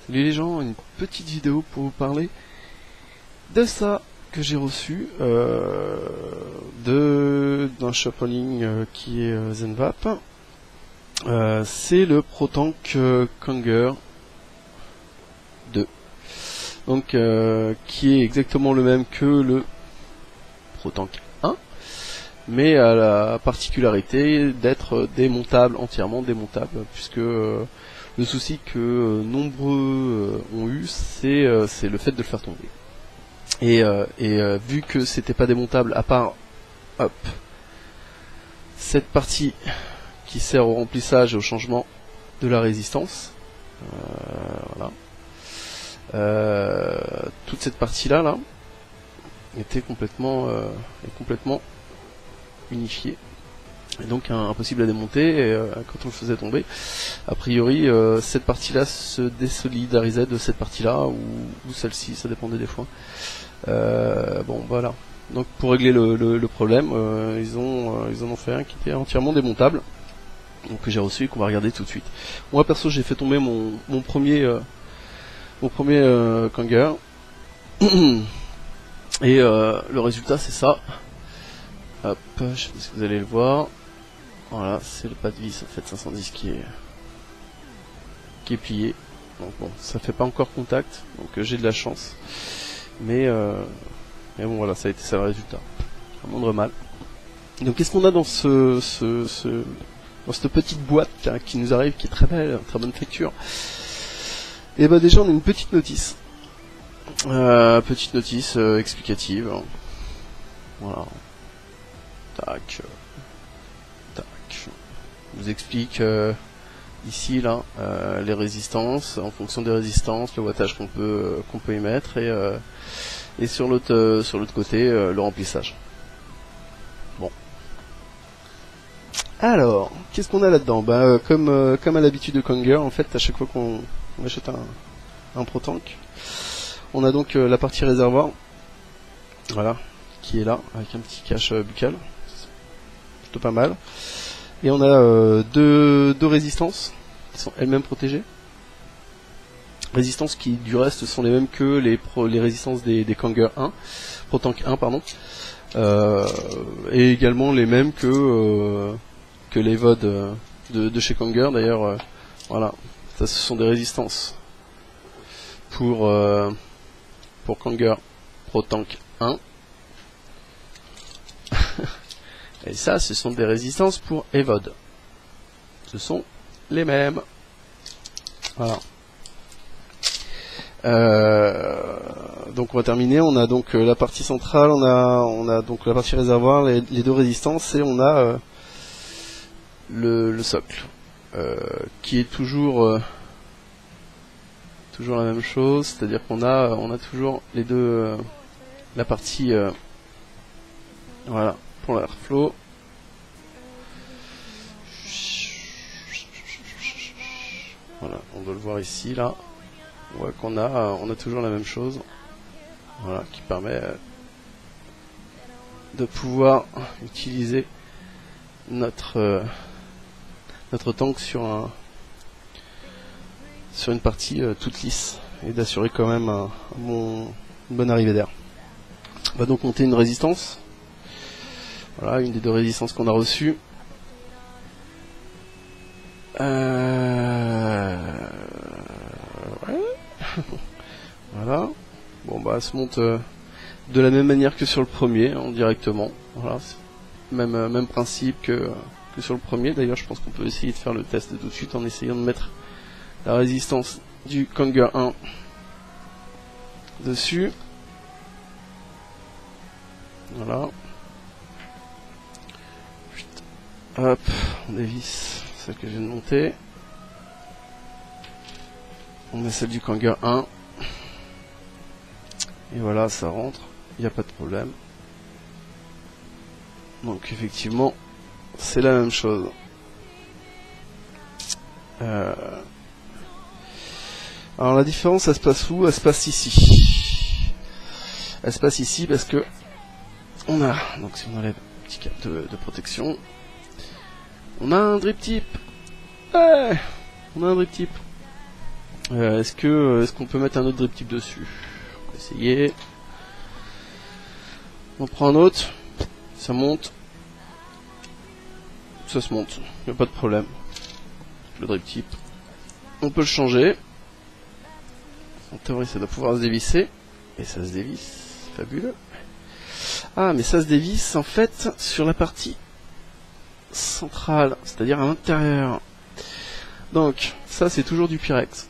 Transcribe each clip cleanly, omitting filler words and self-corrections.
Salut les gens, une petite vidéo pour vous parler de ça que j'ai reçu d'un shop en ligne qui est Zenvap. C'est le ProTank Kanger 2, donc qui est exactement le même que le ProTank 1, mais à la particularité d'être démontable, entièrement démontable, puisque le souci que nombreux ont eu, c'est le fait de le faire tomber. Et vu que c'était pas démontable, à part cette partie qui sert au remplissage et au changement de la résistance, voilà. Toute cette partie là était complètement unifiée. Et donc impossible à démonter, et quand on le faisait tomber, a priori cette partie-là se désolidarisait de cette partie-là, ou celle-ci, ça dépendait des fois. Bon voilà, donc pour régler le problème, ils en ont fait un qui était entièrement démontable, donc que j'ai reçu et qu'on va regarder tout de suite. Moi perso j'ai fait tomber mon premier Kanger, et le résultat c'est ça. Hop, je sais pas si vous allez le voir. Voilà, c'est le pas de vis en fait 510 qui est plié. Donc bon, ça fait pas encore contact, donc j'ai de la chance. Mais bon voilà, ça a été ça le résultat. Un moindre mal. Donc qu'est-ce qu'on a dans dans cette petite boîte là, qui nous arrive, qui est très belle, très bonne facture. Et bah déjà on a une petite notice. Explicative. Voilà. Tac. Je vous explique ici là les résistances, en fonction des résistances, le wattage qu'on peut y mettre, et sur l'autre côté le remplissage. Bon. Alors, qu'est-ce qu'on a là-dedans? Bah comme à l'habitude de Kanger, en fait, à chaque fois qu'on achète un ProTank, on a donc la partie réservoir, voilà, qui est là avec un petit cache buccal, plutôt pas mal. Et on a deux résistances qui sont elles-mêmes protégées. Résistances qui du reste sont les mêmes que les résistances des Kanger 1, ProTank 1 pardon. Et également les mêmes que les VOD de chez Kanger. D'ailleurs, voilà, ça ce sont des résistances pour Kanger ProTank 1. Et ça, ce sont des résistances pour EVOD. Ce sont les mêmes. Voilà. Donc on va terminer. On a donc la partie centrale, on a donc la partie réservoir, les deux résistances, et on a le socle, qui est toujours la même chose, c'est-à-dire qu'on a toujours les deux, la partie voilà, pour l'airflow. Voilà, on doit le voir ici là. On voit qu'on a toujours la même chose. Voilà, qui permet de pouvoir utiliser notre tank sur une partie toute lisse, et d'assurer quand même une bonne arrivée d'air. On va donc monter une résistance. Voilà, une des deux résistances qu'on a reçues. Ouais. Voilà. Bon bah elle se monte de la même manière que sur le premier, directement. Voilà, même principe que sur le premier. D'ailleurs je pense qu'on peut essayer de faire le test tout de suite en essayant de mettre la résistance du Kanger 1 dessus. Voilà. Hop, on dévisse celle que je viens de monter. On met celle du Kanger 1. Et voilà, ça rentre, il n'y a pas de problème. Donc effectivement, c'est la même chose. Alors la différence, elle se passe où? Elle se passe ici. Elle se passe ici parce que on a, donc si on enlève le petit câble de protection, on a un drip tip. Ouais, on a un drip tip. Est-ce qu'on peut mettre un autre drip type dessus? On va essayer. On prend un autre. Ça monte. Ça se monte. Il n'y a pas de problème. Le drip type. On peut le changer. En théorie, ça doit pouvoir se dévisser. Et ça se dévisse. Fabuleux. Ah, mais ça se dévisse en fait sur la partie centrale, c'est-à-dire à l'intérieur. Donc, ça c'est toujours du Pyrex.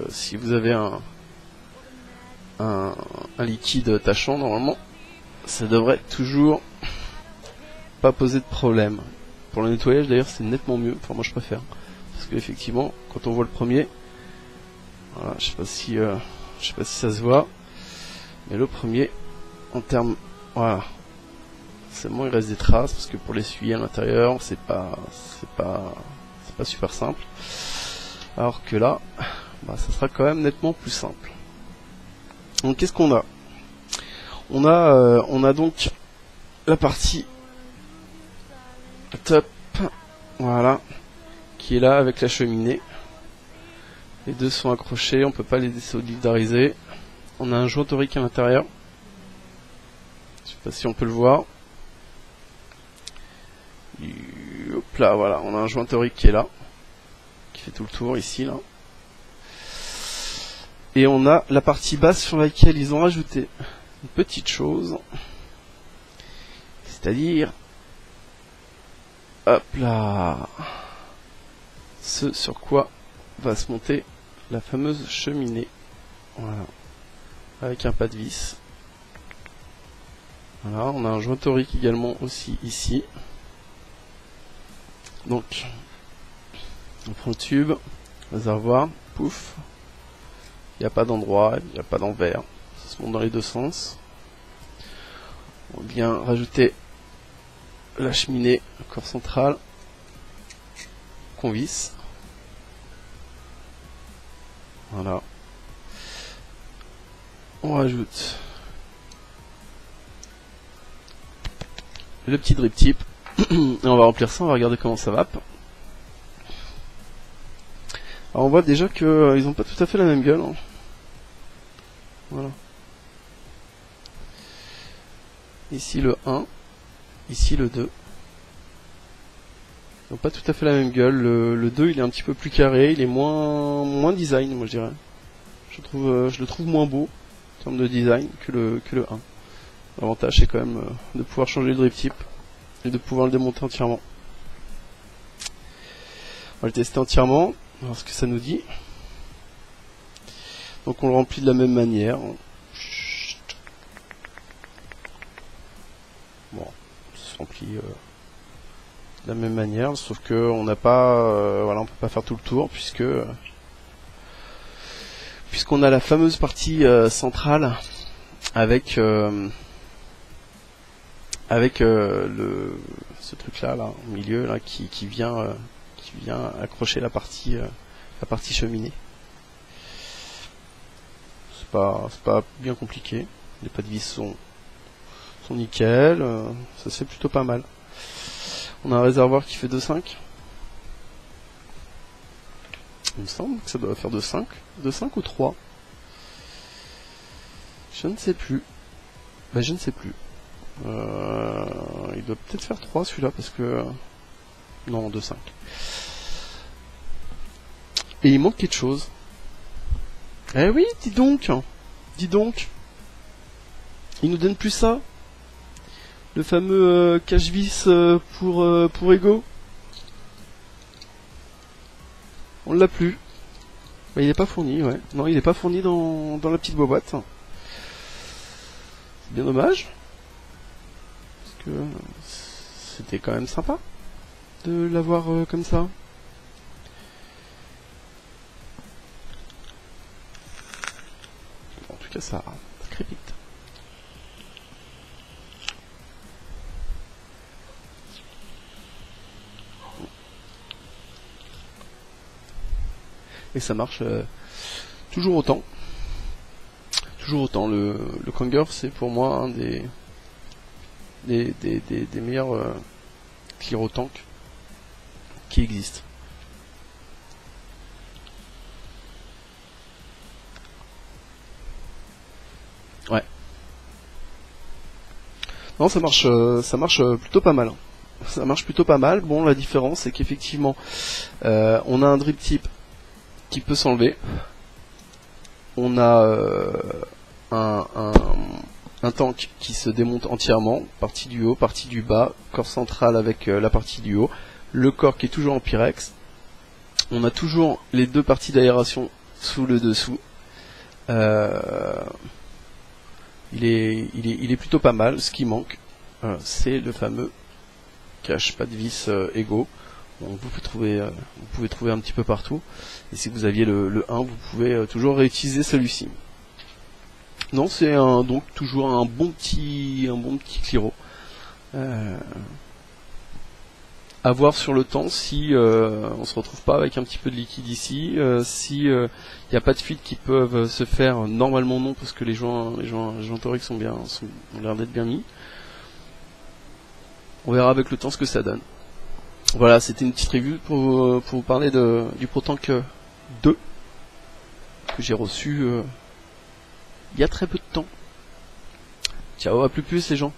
Si vous avez un liquide tachant, normalement, ça devrait toujours pas poser de problème. Pour le nettoyage d'ailleurs c'est nettement mieux, enfin moi je préfère. Parce que effectivement, quand on voit le premier, voilà, je sais pas si ça se voit, mais le premier, en termes, voilà, seulement il reste des traces parce que pour l'essuyer à l'intérieur, c'est pas super simple. Alors que là, ça sera quand même nettement plus simple. Donc qu'est-ce qu'on a? On a donc la partie top, voilà, qui est là avec la cheminée. Les deux sont accrochés, on peut pas les désolidariser. On a un joint torique à l'intérieur. Je sais pas si on peut le voir. Hop là, voilà, on a un joint torique qui est là, qui fait tout le tour ici, là. Et on a la partie basse sur laquelle ils ont rajouté une petite chose. C'est-à-dire, hop là, ce sur quoi va se monter la fameuse cheminée. Voilà. Avec un pas de vis. Voilà, on a un joint torique également aussi ici. Donc, on prend le tube, réservoir, pouf. Il n'y a pas d'endroit, il n'y a pas d'envers. Ça se monte dans les deux sens. On vient rajouter la cheminée, le corps central, qu'on visse. Voilà. On rajoute le petit drip tip. Et on va remplir ça, on va regarder comment ça va. Alors on voit déjà que ils n'ont pas tout à fait la même gueule. Hein. Voilà. Ici le 1, ici le 2. Ils n'ont pas tout à fait la même gueule. Le 2 il est un petit peu plus carré, il est moins design, moi je dirais. Je le trouve moins beau en termes de design que le 1. L'avantage c'est quand même de pouvoir changer le drip tip et de pouvoir le démonter entièrement. On va le tester entièrement, voir ce que ça nous dit. Donc on le remplit de la même manière. Bon, ça se remplit de la même manière, sauf que on n'a pas, voilà, on peut pas faire tout le tour puisqu'on a la fameuse partie centrale avec ce truc là au milieu là qui vient accrocher la partie cheminée. C'est pas bien compliqué. Les pas de vis sont nickel, ça se fait plutôt pas mal. On a un réservoir qui fait 2,5. Il me semble que ça doit faire 2,5 ou 3. Je ne sais plus. Je ne sais plus. Il doit peut-être faire 3 celui-là parce que... Non, 2,5. Et il manque quelque chose. Eh oui, dis donc. Il nous donne plus ça. Le fameux cache-vis pour Ego. On l'a plus. Il n'est pas fourni, ouais. Non, il n'est pas fourni dans la petite boîte. C'est bien dommage. Parce que c'était quand même sympa de l'avoir comme ça. En tout cas, ça crépite. Et ça marche toujours autant. Le Kanger, c'est pour moi un des meilleurs clear tank qui existent. Ouais. Non, ça marche plutôt pas mal. Ça marche plutôt pas mal. Bon, la différence, c'est qu'effectivement, on a un drip tip qui peut s'enlever. On a un tank qui se démonte entièrement, partie du haut, partie du bas, corps central avec la partie du haut, le corps qui est toujours en Pyrex. On a toujours les deux parties d'aération sous le dessous. Il est plutôt pas mal. Ce qui manque, c'est le fameux cache pas de vis égaux. Bon, vous pouvez trouver un petit peu partout. Et si vous aviez le 1, vous pouvez toujours réutiliser celui-ci. Non, c'est donc toujours un bon petit Cliro. À voir sur le temps si on se retrouve pas avec un petit peu de liquide ici, si il n'y a pas de fuites qui peuvent se faire. Normalement non, parce que les joints toriques ont l'air d'être bien mis. On verra avec le temps ce que ça donne. Voilà, c'était une petite review pour vous parler du ProTank 2 que j'ai reçu il y a très peu de temps. Ciao, à plus les gens.